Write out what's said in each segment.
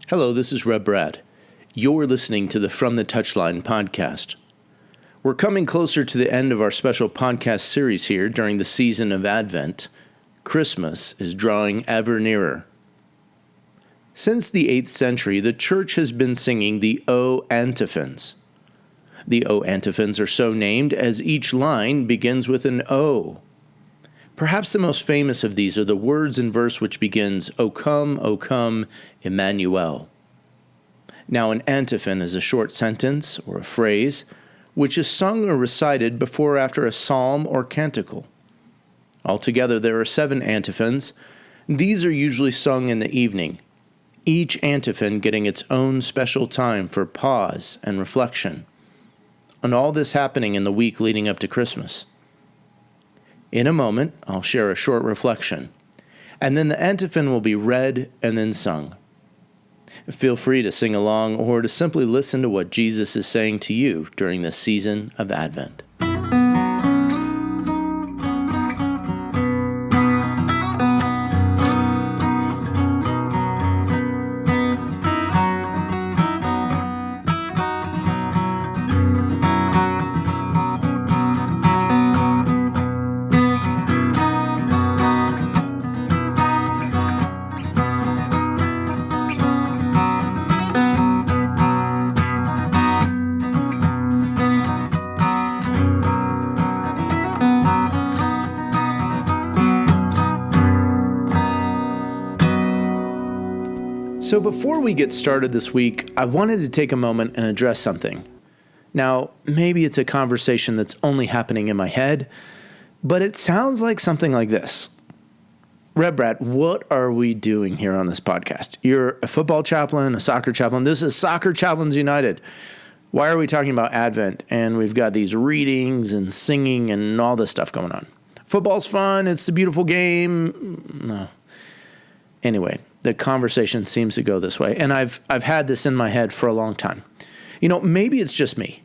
Hello, this is Reb Brad. You're listening to the From the Touchline podcast. We're coming closer to the end of our special podcast series here during the season of Advent. Christmas is drawing ever nearer. Since the 8th century, the church has been singing the O antiphons. The O antiphons are so named as each line begins with an O. Perhaps the most famous of these are the words in verse which begins, O come, Emmanuel. Now, an antiphon is a short sentence or a phrase which is sung or recited before or after a psalm or canticle. Altogether, there are 7 antiphons. These are usually sung in the evening, each antiphon getting its own special time for pause and reflection, and all this happening in the week leading up to Christmas. In a moment, I'll share a short reflection, and then the antiphon will be read and then sung. Feel free to sing along or to simply listen to what Jesus is saying to you during this season of Advent. So before we get started this week, I wanted to take a moment and address something. Now, maybe it's a conversation that's only happening in my head, but it sounds like something like this. Reb Brad, what are we doing here on this podcast? You're a football chaplain, a soccer chaplain. This is Soccer Chaplains United. Why are we talking about Advent? And we've got these readings and singing and all this stuff going on. Football's fun. It's a beautiful game. No. Anyway, the conversation seems to go this way, and I've had this in my head for a long time. Maybe it's just me.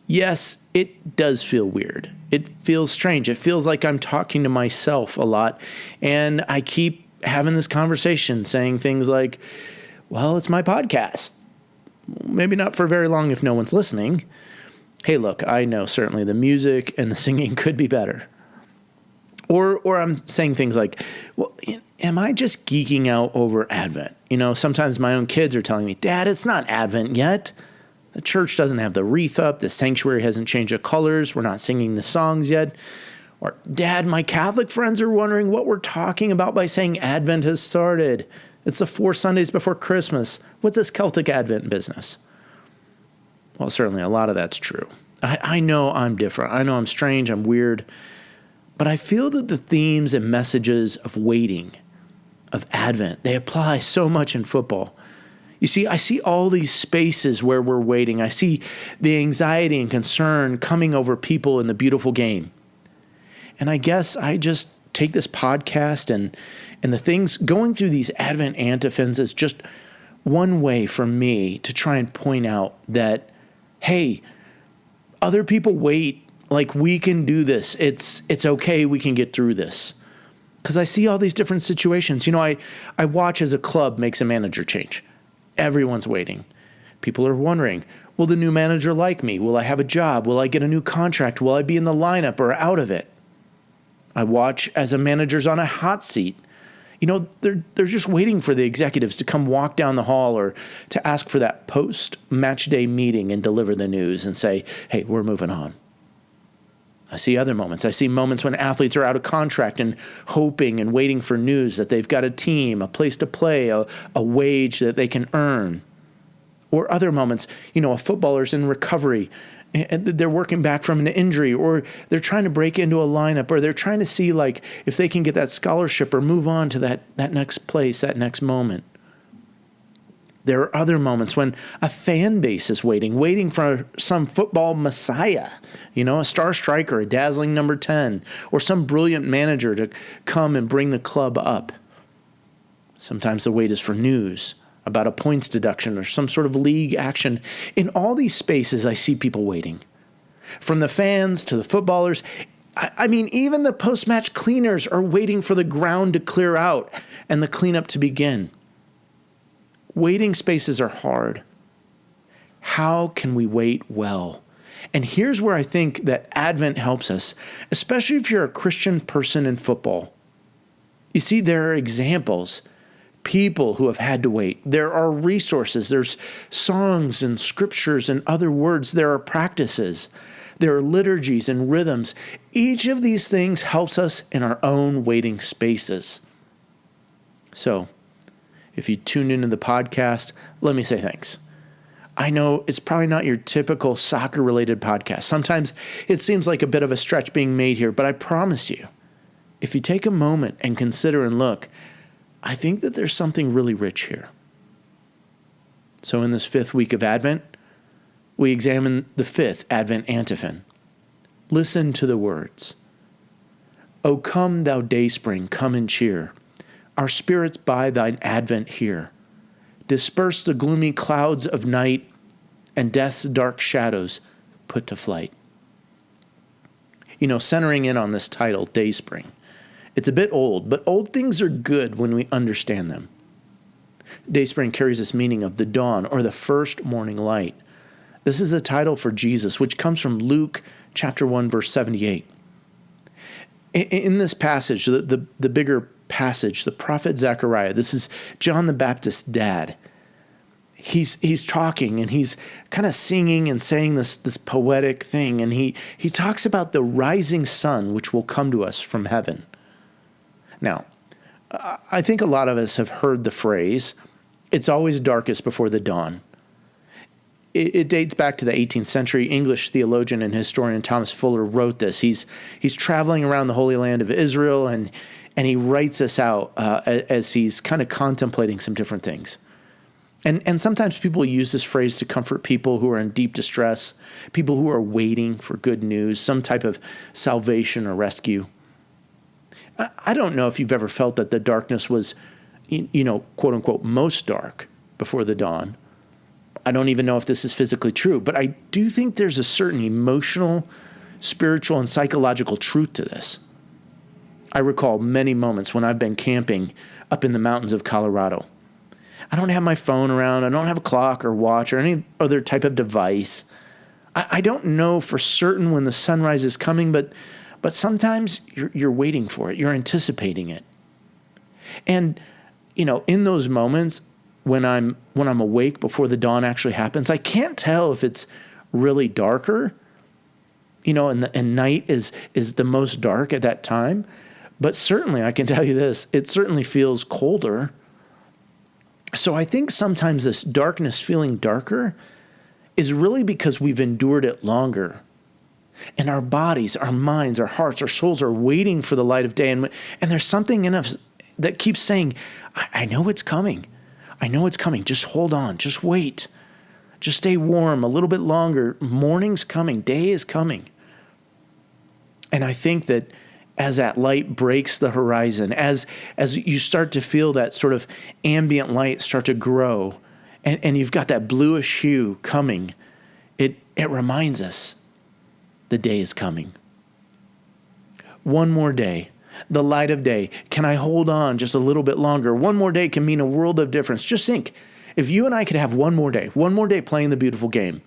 Yes, it does feel weird. It feels strange. It feels like I'm talking to myself a lot, and I keep having this conversation saying things like, well, it's my podcast. Maybe not for very long if no one's listening. Hey, look, I know certainly the music and the singing could be better. Or I'm saying things like, well, am I just geeking out over Advent? Sometimes my own kids are telling me, Dad, it's not Advent yet. The church doesn't have the wreath up. The sanctuary hasn't changed the colors. We're not singing the songs yet. Or, Dad, my Catholic friends are wondering what we're talking about by saying Advent has started. It's the 4 Sundays before Christmas. What's this Celtic Advent business? Well, certainly a lot of that's true. I know I'm different. I know I'm strange. I'm weird. But I feel that the themes and messages of waiting, of Advent, they apply so much in football. You see, I see all these spaces where we're waiting. I see the anxiety and concern coming over people in the beautiful game. And I guess I just take this podcast and the things going through these Advent antiphons as just one way for me to try and point out that, hey, other people wait. Like, we can do this. It's okay. We can get through this. Because I see all these different situations. I watch as a club makes a manager change. Everyone's waiting. People are wondering, will the new manager like me? Will I have a job? Will I get a new contract? Will I be in the lineup or out of it? I watch as a manager's on a hot seat. They're just waiting for the executives to come walk down the hall or to ask for that post-match day meeting and deliver the news and say, hey, we're moving on. I see other moments. I see moments when athletes are out of contract and hoping and waiting for news that they've got a team, a place to play, a wage that they can earn. Or other moments, a footballer's in recovery and they're working back from an injury, or they're trying to break into a lineup, or they're trying to see if they can get that scholarship or move on to that next place, that next moment. There are other moments when a fan base is waiting for some football messiah, a star striker, a dazzling number 10, or some brilliant manager to come and bring the club up. Sometimes the wait is for news about a points deduction or some sort of league action. In all these spaces, I see people waiting. From the fans to the footballers, I mean, even the post-match cleaners are waiting for the ground to clear out and the cleanup to begin. Waiting spaces are hard. How can we wait well? And here's where I think that Advent helps us, especially if you're a Christian person in football. You see, there are examples, people who have had to wait. There are resources. There's songs and scriptures and other words. There are practices. There are liturgies and rhythms. Each of these things helps us in our own waiting spaces. So, if you tuned into the podcast, let me say thanks. I know it's probably not your typical soccer-related podcast. Sometimes it seems like a bit of a stretch being made here, but I promise you, if you take a moment and consider and look, I think that there's something really rich here. So in this 5th week of Advent, we examine the 5th Advent Antiphon. Listen to the words. O come, thou Dayspring, come and cheer. Our spirits by thine advent here. Disperse the gloomy clouds of night, and death's dark shadows put to flight. Centering in on this title, Dayspring, it's a bit old, but old things are good when we understand them. Dayspring carries this meaning of the dawn or the first morning light. This is a title for Jesus, which comes from Luke chapter 1, verse 78. In this passage, the bigger passage, the prophet Zechariah, this is John the Baptist's dad. He's talking and he's kind of singing and saying this poetic thing, and he talks about the rising sun which will come to us from heaven. Now, I think a lot of us have heard the phrase, it's always darkest before the dawn. It dates back to the 18th century. English theologian and historian Thomas Fuller wrote this. He's traveling around the Holy Land of Israel, and he writes this out as he's kind of contemplating some different things. And sometimes people use this phrase to comfort people who are in deep distress, people who are waiting for good news, some type of salvation or rescue. I don't know if you've ever felt that the darkness was, quote unquote, most dark before the dawn. I don't even know if this is physically true, but I do think there's a certain emotional, spiritual, and psychological truth to this. I recall many moments when I've been camping up in the mountains of Colorado. I don't have my phone around. I don't have a clock or watch or any other type of device. I don't know for certain when the sunrise is coming, but sometimes you're waiting for it. You're anticipating it. And, in those moments when I'm awake before the dawn actually happens, I can't tell if it's really darker, and night is the most dark at that time. But certainly I can tell you this, it certainly feels colder. So I think sometimes this darkness feeling darker is really because we've endured it longer. And our bodies, our minds, our hearts, our souls are waiting for the light of day. And there's something in us that keeps saying, I know it's coming. I know it's coming. Just hold on. Just wait. Just stay warm a little bit longer. Morning's coming. Day is coming. And I think that as that light breaks the horizon, as you start to feel that sort of ambient light start to grow, and you've got that bluish hue coming, it reminds us the day is coming. One more day, the light of day. Can I hold on just a little bit longer? One more day can mean a world of difference. Just think, if you and I could have one more day playing the beautiful game,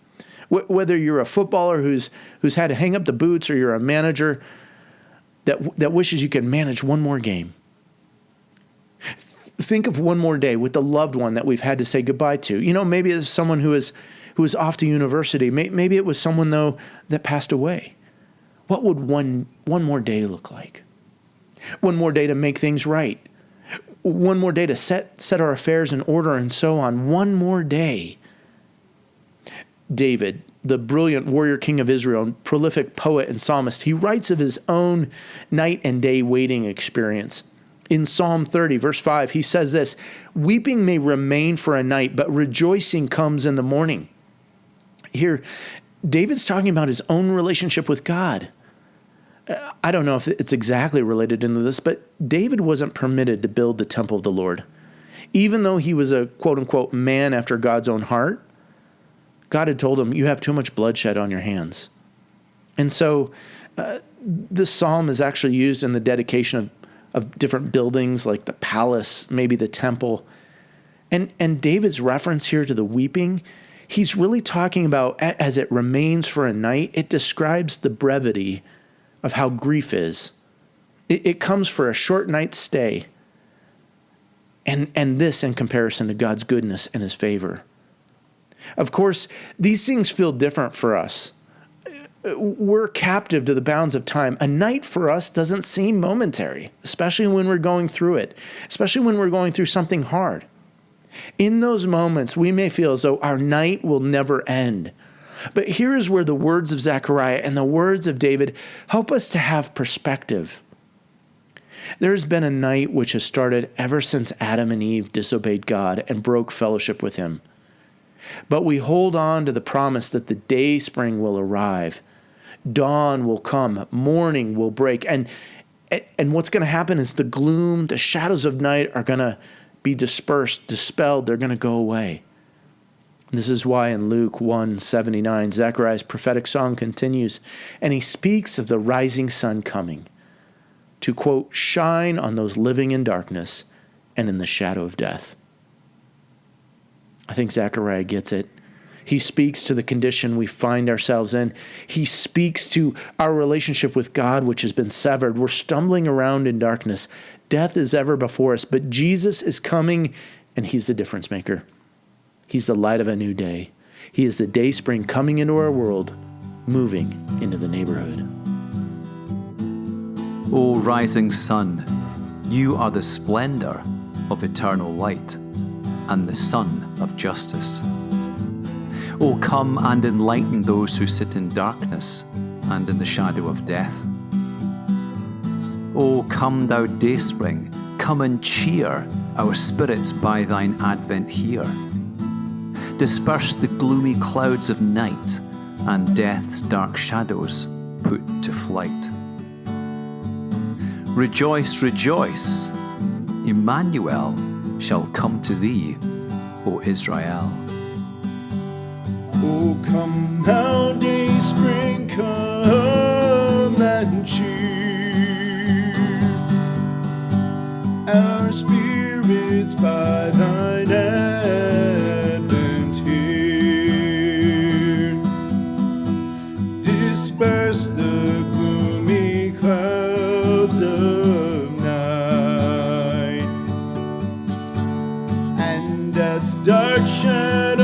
whether you're a footballer who's had to hang up the boots, or you're a manager that wishes you could manage one more game. Think of one more day with the loved one that we've had to say goodbye to. Maybe it's someone who is off to university. Maybe it was someone, though, that passed away. What would one more day look like? One more day to make things right. One more day to set our affairs in order, and so on. One more day. David, the brilliant warrior king of Israel, prolific poet and psalmist, he writes of his own night and day waiting experience. In Psalm 30, verse 5, he says this, "Weeping may remain for a night, but rejoicing comes in the morning." Here, David's talking about his own relationship with God. I don't know if it's exactly related into this, but David wasn't permitted to build the temple of the Lord. Even though he was a quote-unquote man after God's own heart, God had told him, you have too much bloodshed on your hands. And so this psalm is actually used in the dedication of different buildings like the palace, maybe the temple. And David's reference here to the weeping, he's really talking about as it remains for a night, it describes the brevity of how grief is. It comes for a short night's stay. And this in comparison to God's goodness and his favor. Of course, these things feel different for us. We're captive to the bounds of time. A night for us doesn't seem momentary, especially when we're going through it, especially when we're going through something hard. In those moments, we may feel as though our night will never end. But here is where the words of Zechariah and the words of David help us to have perspective. There's been a night which has started ever since Adam and Eve disobeyed God and broke fellowship with him. But we hold on to the promise that the Dayspring will arrive. Dawn will come, morning will break, and what's going to happen is the gloom, the shadows of night are going to be dispersed, dispelled, they're going to go away. This is why in Luke 1:79, Zechariah's prophetic song continues, and he speaks of the rising sun coming to, quote, shine on those living in darkness and in the shadow of death. I think Zechariah gets it. He speaks to the condition we find ourselves in. He speaks to our relationship with God, which has been severed. We're stumbling around in darkness. Death is ever before us, but Jesus is coming, and he's the difference maker. He's the light of a new day. He is the Dayspring coming into our world, moving into the neighborhood. O rising sun, you are the splendor of eternal light and the sun of justice. O come and enlighten those who sit in darkness and in the shadow of death. O come, thou Dayspring, come and cheer our spirits by thine advent here. Disperse the gloomy clouds of night and death's dark shadows put to flight. Rejoice, rejoice, Emmanuel shall come to thee, O Israel. O come now, Dayspring, come and cheer our spirits by thine advent here. Disperse the gloomy clouds of night and death's dark shadow